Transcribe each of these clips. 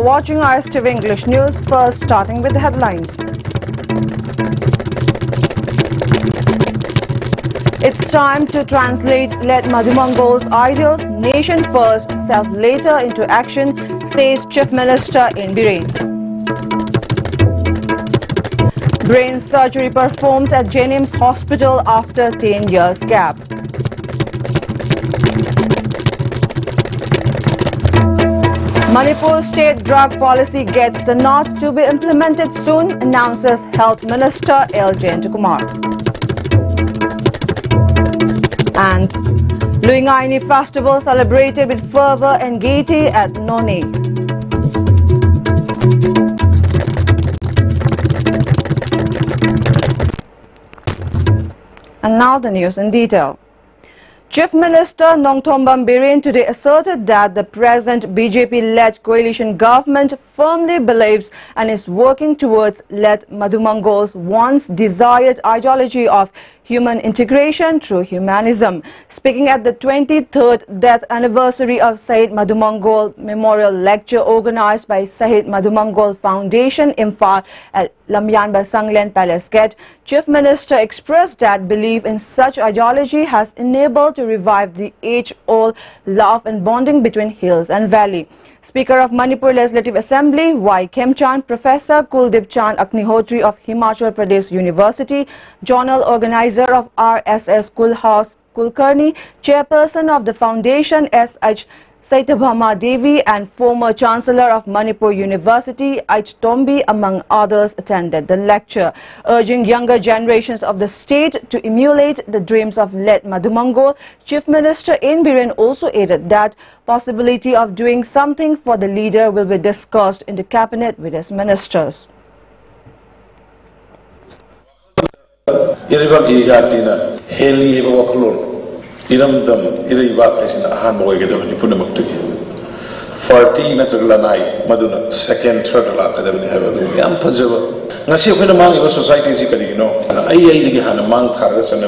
are watching ISTV English News. First, starting with the headlines. It's time to translate Let Madhumangol's ideals, nation first, self later into action, says Chief Minister in Biren. Brain surgery performed at Jennings Hospital after 10 years gap. Manipur state drug policy gets the nod to be implemented soon, announces Health Minister L. Jayantakumar. And Luingaini Festival celebrated with fervour and gaiety at Noni. And now the news in detail. Chief Minister Nongthombam Biren today asserted that the present BJP-led coalition government firmly believes and is working towards Let Madhumangol's once desired ideology of human integration through humanism. Speaking at the 23rd death anniversary of Sahid Madhumangol Memorial Lecture organized by Sahid Madhumangol Foundation, Imphal at Lamyanba Sanglen Palace Gate, Chief Minister expressed that belief in such ideology has enabled to revive the age-old love and bonding between hills and valley. Speaker of Manipur Legislative Assembly, Y. Khemchand, Professor Kuldip Chand Aknihotri of Himachal Pradesh University, Journal Organizer of RSS Kulhaus Kulkarni, Chairperson of the Foundation S.H. Saitabhama Devi and former Chancellor of Manipur University, H. Tombi, among others, attended the lecture, urging younger generations of the state to emulate the dreams of Let Madhumangol. Chief Minister N. Biren also added that possibility of doing something for the leader will be discussed in the cabinet with his ministers. Iramdam Iriva President Han Boy Gadavani Punamakti 40 Natralanai Maduna second third Academy have a young Pajava. Nasi Pinamang of society is equally I had a monk Karasan.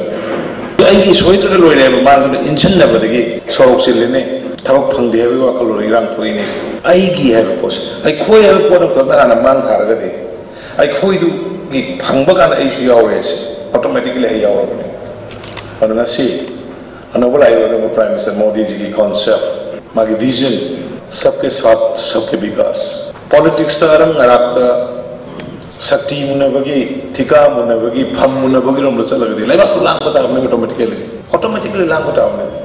I is waited to load a man in China the gay. Soroksilene, Tapang the heavy Wakalo Ram Twini. I have a post. I quite have a pot of Papa and a man Karagadi. I quite do Pangbagan Asia always automatically a hour. And I see. अनोबल आयोजन prime minister Modi ji की concept मागी vision सबके साथ सबके विकास politics तरंग अराक्ता शक्ति मुनबगी ठिका मुनबगी फम मुनबगी रोम लचलगदी लेबा लांग बतावने ऑटोमेटिकली लांग बतावने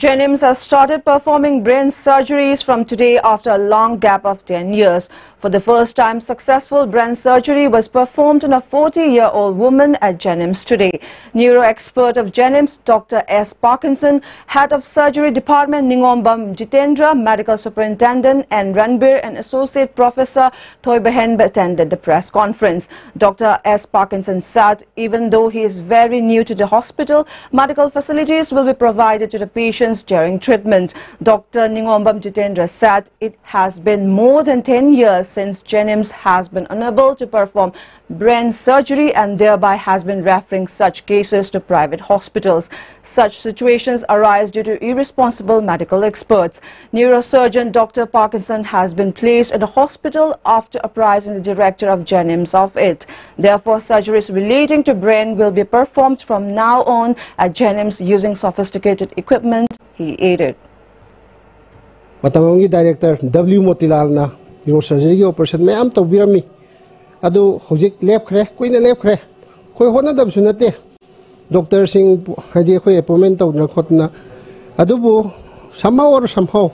Jennings has started performing brain surgeries from today after a long gap of 10 years. For the first time, successful brain surgery was performed on a 40-year-old woman at Jennings today. Neuro expert of Jennings, Dr. S. Parkinson, head of surgery department Ningombam Jitendra, medical superintendent and Ranbir and associate professor Thoibahen attended the press conference. Dr. S. Parkinson said even though he is very new to the hospital, medical facilities will be provided to the patients during treatment. Dr. Ningombam Jitendra said it has been more than 10 years since Jennings has been unable to perform brain surgery and thereby has been referring such cases to private hospitals. Such situations arise due to irresponsible medical experts. Neurosurgeon Dr. Parkinson has been placed at the hospital after apprising the director of Jennings of it. Therefore, surgeries relating to brain will be performed from now on at Jennings using sophisticated equipment, he added. Matangongi Director W. Motilal neurosurgery operation may am to birami. Ado hojik left crack, queen left crack. Koi hona dabsunate. Doctor Singh Hadi Koi appointment of Nakotna. Adubo somehow or somehow.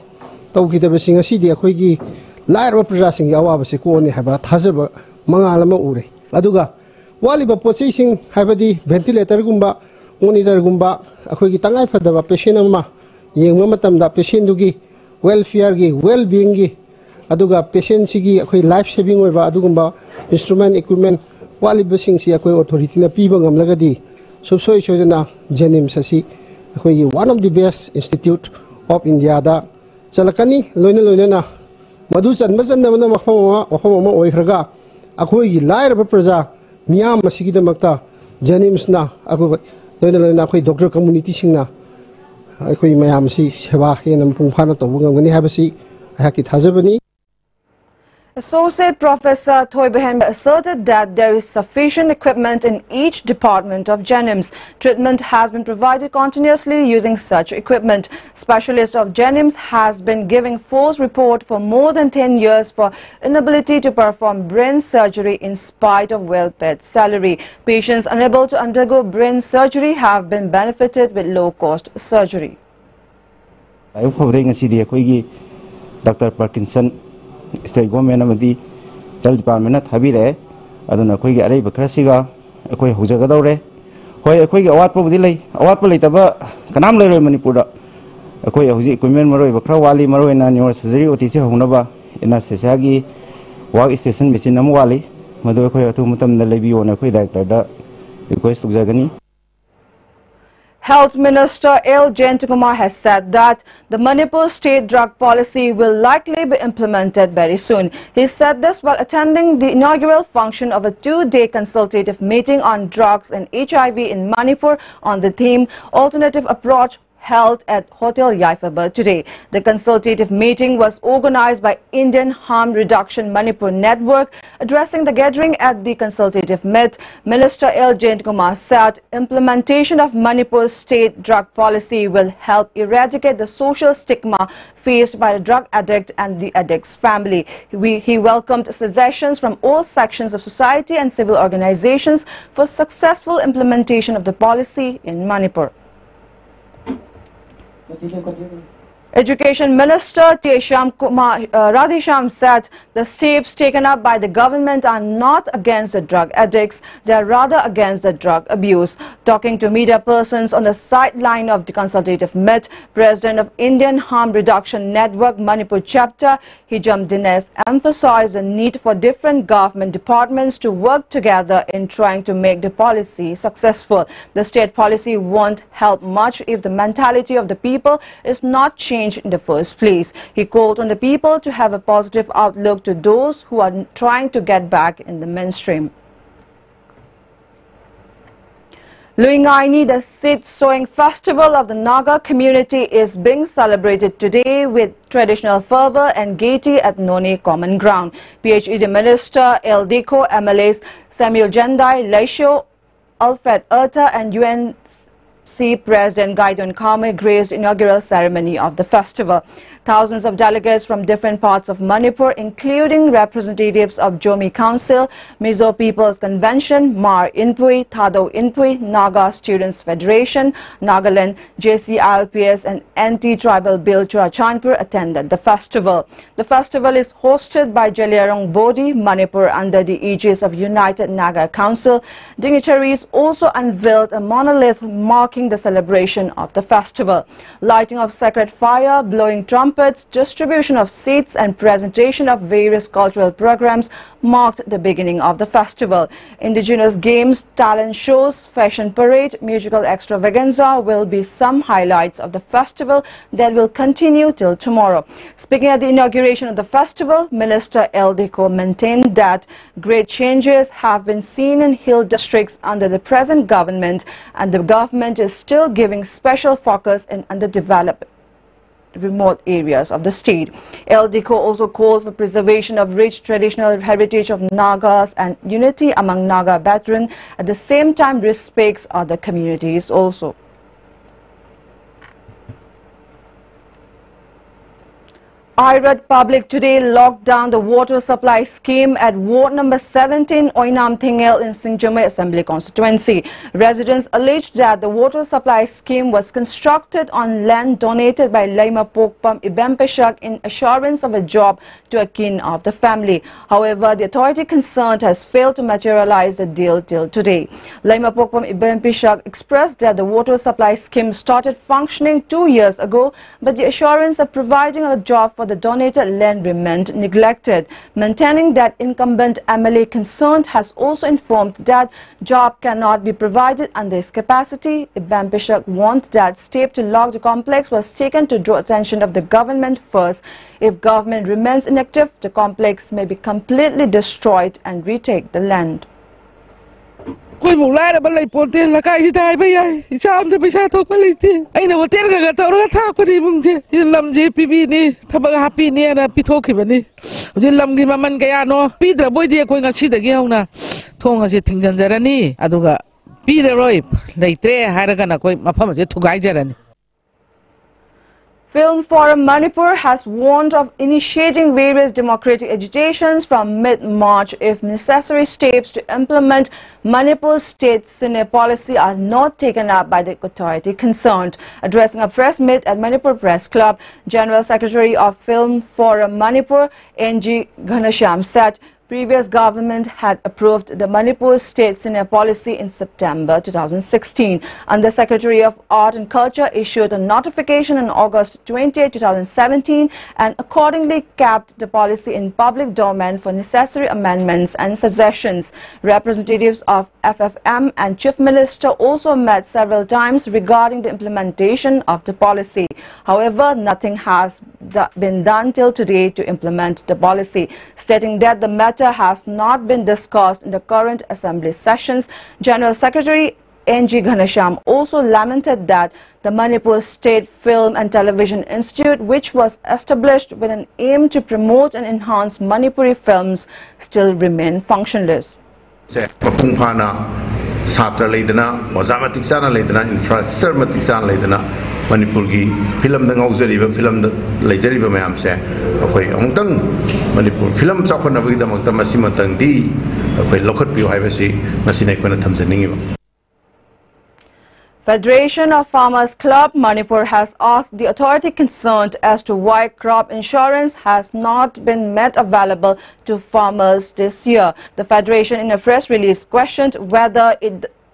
Tauki the Besing a city, a quiggy, liar operating Yawabasico only have a Tazaba, Mangalama Ure. Aduga. Waliba possessing Habadi, ventilator gumba, monitor gumba, a quiggy tanga for the patient ma. Young mamatam da patient dugi, welfare, well being. Aduga patient sigi akoi life saving oiba adugumba instrument equipment wali basing si akoi authority na piba ngamlagadi subsoi chodana Jennings asi akoi one of the best institute of India da chalakani loina na madu chanba channa na mafama oikhraga akoi gi lair ba praja miyam masigi da makta Jennings na akoi loina akoi doctor community singna akoi mayam si sewa henam phungphana to ngani habasi ayaki thajabani. Associate Professor Thoibehem asserted that there is sufficient equipment in each department of Jenims. Treatment has been provided continuously using such equipment. Specialist of Jenims has been giving false report for more than 10 years for inability to perform brain surgery in spite of well-paid salary. Patients unable to undergo brain surgery have been benefited with low-cost surgery. Dr. Parkinson State Government amadi Health Department thabire aduna khoi gi arei bakrasiga khoi hujaga dawre hoi khoi gi awat po lei awat po leitaba kanam leiroi Manipur da khoi huji equipment maroi bakra wali maroi na neuro surgery otc honaba ina sesa gi work station machine am wali madu khoi atu mutam na lebi ona khoi director da request tujagani. Health Minister L. Jayantakumar has said that the Manipur state drug policy will likely be implemented very soon. He said this while attending the inaugural function of a two-day consultative meeting on drugs and HIV in Manipur on the theme Alternative Approach held at Hotel Yaifaba today. The consultative meeting was organized by Indian Harm Reduction Manipur Network. Addressing the gathering at the consultative meet, Minister L. Jayantakumar said implementation of Manipur's state drug policy will help eradicate the social stigma faced by the drug addict and the addict's family. He welcomed suggestions from all sections of society and civil organizations for successful implementation of the policy in Manipur. Education Minister Radhesham said the steps taken up by the government are not against the drug addicts, they are rather against the drug abuse. Talking to media persons on the sideline of the consultative meet, President of Indian Harm Reduction Network Manipur Chapter, Hijam Dines, emphasized the need for different government departments to work together in trying to make the policy successful. The state policy won't help much if the mentality of the people is not changed in the first place. He called on the people to have a positive outlook to those who are trying to get back in the mainstream. Luingaini, the seed sowing festival of the Naga community, is being celebrated today with traditional fervor and gaiety at Noni Common Ground. PHED Minister LDCO MLAs Samuel Jandai, Leisho, Alfred Erta and UNC President Gaidon Kame graced the inaugural ceremony of the festival. Thousands of delegates from different parts of Manipur, including representatives of Jomi Council, Mizo People's Convention, Mar Inpui, Thado Inpui, Naga Students Federation, Nagaland, JCILPS and Anti-Tribal Bill Churachandpur attended the festival. The festival is hosted by Jaliarong Bodhi, Manipur under the aegis of United Naga Council. Dignitaries also unveiled a monolith marking the celebration of the festival. Lighting of sacred fire, blowing trumpets, distribution of seats and presentation of various cultural programs marked the beginning of the festival. Indigenous games, talent shows, fashion parade, musical extravaganza will be some highlights of the festival that will continue till tomorrow. Speaking at the inauguration of the festival, Minister LDCO maintained that great changes have been seen in hill districts under the present government, and the government is still giving special focus in underdeveloped remote areas of the state. LDCO also called for preservation of rich traditional heritage of Nagas and unity among Naga veterans, at the same time respects other communities also. Irad Public today locked down the water supply scheme at Ward number 17, Oinam Thingel in Singjamai Assembly constituency. Residents alleged that the water supply scheme was constructed on land donated by Laima Pokpam Ibempeshak in assurance of a job to a kin of the family. However, the authority concerned has failed to materialize the deal till today. Laima Pokpam Ibempeshak expressed that the water supply scheme started functioning 2 years ago, but the assurance of providing a job for the donated land remained neglected. Maintaining that incumbent MLA concerned has also informed that job cannot be provided under his capacity. Ibempeshak wants that step to lock the complex was taken to draw attention of the government first. If government remains inactive, the complex may be completely destroyed and retake the land. कोई मुलायम बल्ले पोते लगा इसी type में यार शाम से पैसा तो कर लेते आई ना वो तेल का तो और था कोई मुझे ये लम्जे पीपी नहीं थब हैप्पी नहीं ना पिथो की बनी मुझे लम्गी ममन क्या नो पीटर बोई दिया कोई नशी दगे हो ना थोंगा से थिंजन जरा नहीं अदुगा पीटर रोई लेते हार का ना कोई मफा मुझे थुगाई जरा नहीं Film Forum Manipur has warned of initiating various democratic agitations from mid-March if necessary steps to implement Manipur's state cine policy are not taken up by the authority concerned. Addressing a press meet at Manipur Press Club, General Secretary of Film Forum Manipur, N.G. Ghanasham, said previous government had approved the Manipur state cine policy in September 2016. And the Secretary of Art and Culture issued a notification on August 20, 2017 and accordingly kept the policy in public domain for necessary amendments and suggestions. Representatives of FFM and Chief Minister also met several times regarding the implementation of the policy. However, nothing has been done till today to implement the policy, stating that the matter has not been discussed in the current assembly sessions. General Secretary N.G. Ghanasham also lamented that the Manipur State Film and Television Institute, which was established with an aim to promote and enhance Manipuri films, still remain functionless. Manipur ki film da ngaujariba film da leijariba mayam se akoi amtang Manipur film chakona bagi damak ta masimatang di akoi lokhat piu haibasi masina ikona thamjaningiba. Federation of Farmers Club Manipur has asked the authority concerned as to why crop insurance has not been made available to farmers this year. The federation in a press release questioned whether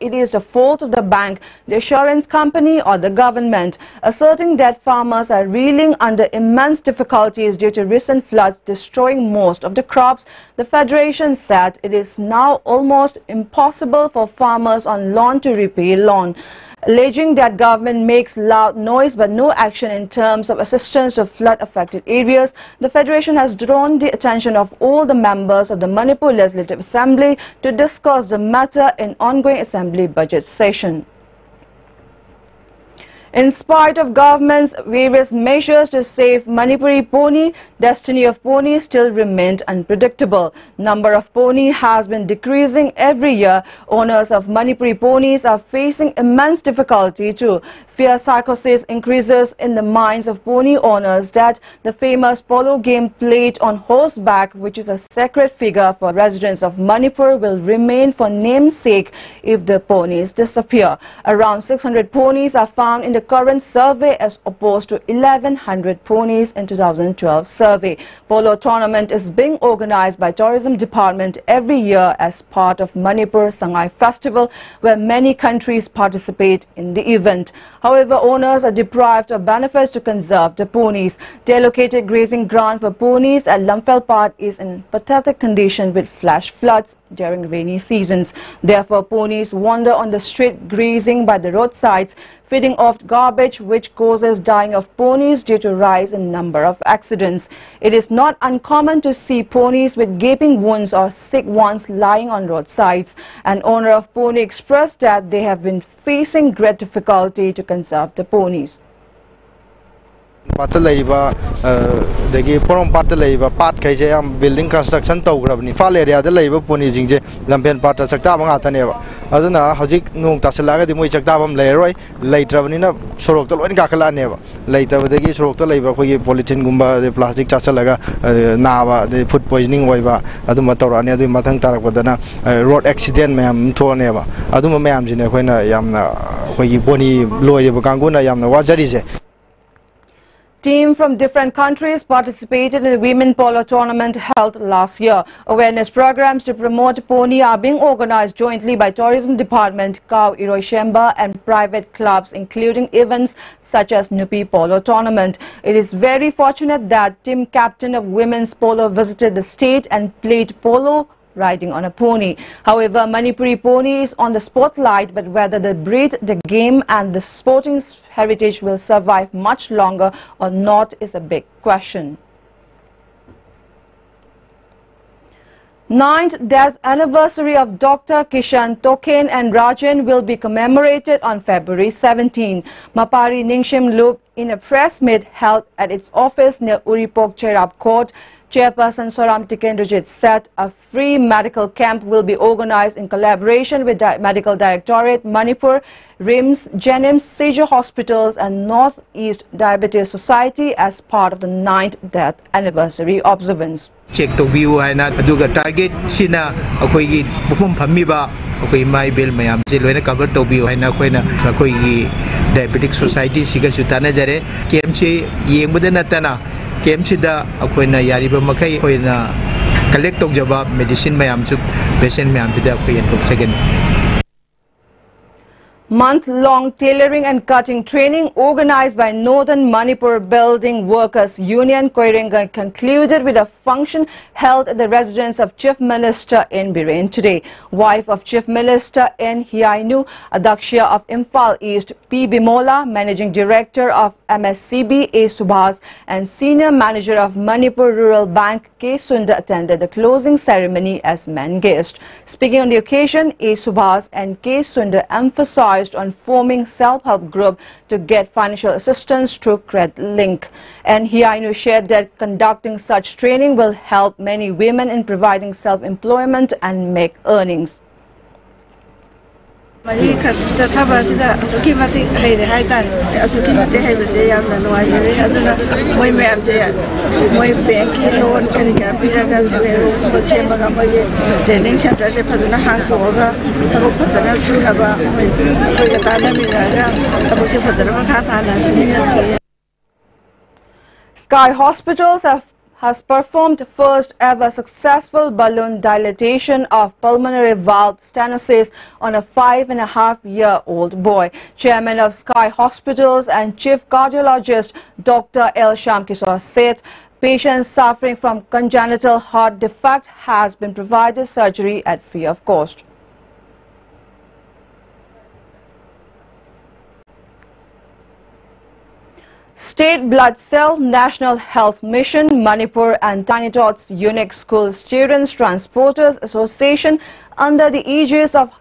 it is the fault of the bank, the insurance company or the government, asserting that farmers are reeling under immense difficulties due to recent floods destroying most of the crops. The federation said it is now almost impossible for farmers on loan to repay loan, alleging that government makes loud noise but no action in terms of assistance to flood-affected areas. The federation has drawn the attention of all the members of the Manipur Legislative Assembly to discuss the matter in ongoing assembly budget session. In spite of government's various measures to save Manipuri pony, destiny of pony still remained unpredictable. Number of pony has been decreasing every year. Owners of Manipuri ponies are facing immense difficulty too. Fear psychosis increases in the minds of pony owners that the famous polo game played on horseback, which is a sacred figure for residents of Manipur, will remain for namesake if the ponies disappear. Around 600 ponies are found in the current survey as opposed to 1100 ponies in 2012 survey. Polo tournament is being organized by Tourism Department every year as part of Manipur Sangai Festival, where many countries participate in the event. However, owners are deprived of benefits to conserve the ponies. The allocated grazing ground for ponies at Lamphel is in pathetic condition with flash floods during rainy seasons. Therefore, ponies wander on the street grazing by the roadsides, feeding off garbage, which causes dying of ponies due to rise in number of accidents. It is not uncommon to see ponies with gaping wounds or sick ones lying on roadsides. An owner of pony expressed that they have been facing great difficulty to conserve the ponies. Patalaiba, the Porom Patalaiba, Pat Kajam, building construction to Grabni, Fal area, the labor pony zinge, Lampen Pata Saktabang Ataneva. Aduna, Hajik, no Tasalaga, the Moichaktabam Leroy, later Vanina, Sorokal and Kakala never. Later with the Gis Rokta labor, Politin Gumba, the plastic Chasalaga, Nava, the food poisoning waiva, Adumatorania, the Matang Tarakwadana, road accident, ma'am, Torneva, Aduma ma'am, Jinakwana, Yamna, Pony, Loy, Bukanguna, Yamna, Wajarize. Teams from different countries participated in the Women Polo Tournament held last year. Awareness programs to promote pony are being organized jointly by Tourism Department, Kau Iroi Shemba and private clubs, including events such as Nupi Polo Tournament. It is very fortunate that team captain of women's polo visited the state and played polo riding on a pony. However, Manipuri pony is on the spotlight, but whether the breed, the game and the sporting heritage will survive much longer or not is a big question. Ninth death anniversary of Dr. Kishan Token and Rajan will be commemorated on February 17. Mapari Ningshim Loop, in a press meet held at its office near Uripok Cherab Court, Chairperson Soram Tikendrajit said a free medical camp will be organized in collaboration with Medical Directorate, Manipur, RIMS, Jenims, Seizure Hospitals and Northeast Diabetes Society as part of the 9th death anniversary observance. Check to view and aduga target sina akoigi bufum phamiba akoi mai bel mayam je loina cover to view and akoina akoigi diabetic society siga sutana jare KMC yengbuda natana KMC da akoina yariba makai akoina collect to jaba medicine mayam chu patient mayam da akoi entok second. Month-long tailoring and cutting training organized by Northern Manipur Building Workers Union Koirenga concluded with a function held at the residence of Chief Minister N. Biren today. Wife of Chief Minister N. Hiainu, Adaksha of Imphal East P. Bimola, Managing Director of MSCB A. Subhas and Senior Manager of Manipur Rural Bank K. Sunda attended the closing ceremony as main guest. Speaking on the occasion, A. Subhas and K. Sunda emphasized on forming self-help group to get financial assistance through CredLink. And Hiainu shared that conducting such training will help many women in providing self-employment and make earnings. Sky Hospitals has performed first ever successful balloon dilatation of pulmonary valve stenosis on a 5.5-year-old boy. Chairman of Sky Hospitals and Chief Cardiologist Dr. L. Shamkishore said patients suffering from congenital heart defect has been provided surgery at free of cost. State Blood Cell, National Health Mission, Manipur and Tiny Tots Unique School Students Transporters Association under the aegis of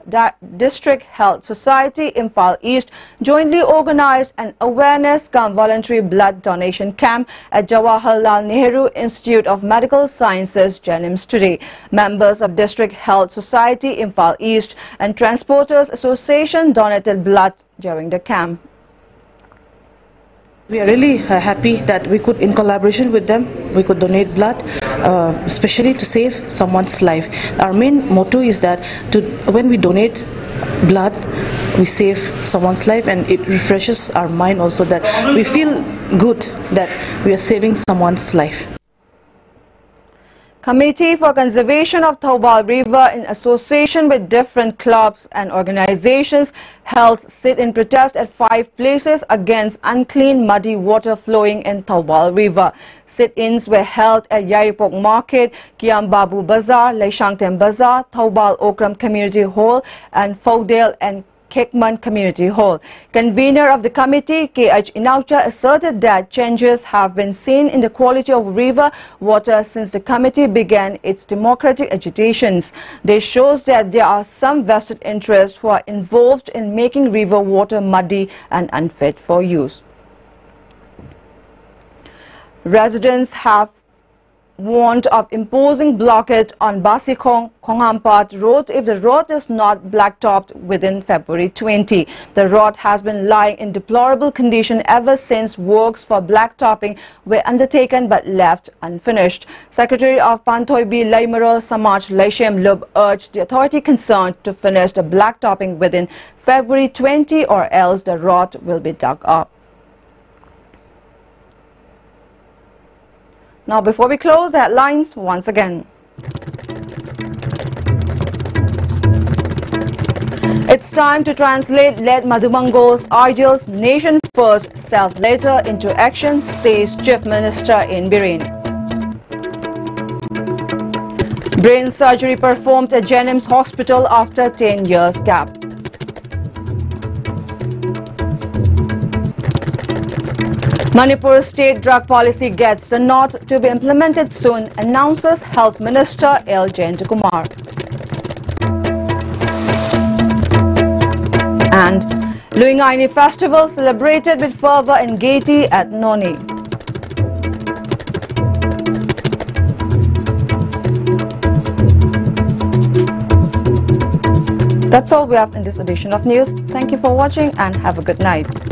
District Health Society Imphal East jointly organized an awareness cum voluntary blood donation camp at Jawaharlal Nehru Institute of Medical Sciences, Jenims today. Members of District Health Society Imphal East and Transporters Association donated blood during the camp. We are really happy that we could, in collaboration with them, we could donate blood, especially to save someone's life. Our main motto is that when we donate blood, we save someone's life, and it refreshes our mind also, that we feel good that we are saving someone's life. Committee for Conservation of Thoubal River, in association with different clubs and organizations, held sit-in protest at 5 places against unclean muddy water flowing in Thoubal River. Sit-ins were held at Yaripok Market, Kiambabu Bazaar, Leishangtem Bazaar, Thoubal Okram Community Hall and Fogdale and Kekman Community Hall. Convener of the committee, K.H. Inaucha, asserted that changes have been seen in the quality of river water since the committee began its democratic agitations. This shows that there are some vested interests who are involved in making river water muddy and unfit for use. Residents have warned of imposing blockade on Basikong Khonghampat Road if the road is not blacktopped within February 20. The road has been lying in deplorable condition ever since works for blacktopping were undertaken but left unfinished. Secretary of Panthoibi Laimarol Samaj Laishem Lub urged the authority concerned to finish the blacktopping within February 20 or else the road will be dug up. Now, before we close, the headlines once again. It's time to translate Led Madhumangol's ideals, nation first, self later into action, says Chief Minister N. Biren. Brain surgery performed at Jenims Hospital after 10 years gap. Manipur state drug policy gets the nod to be implemented soon, announces Health Minister L. Jayantakumar. And Luingaini Festival celebrated with fervor and gaiety at Noni. That's all we have in this edition of news. Thank you for watching and have a good night.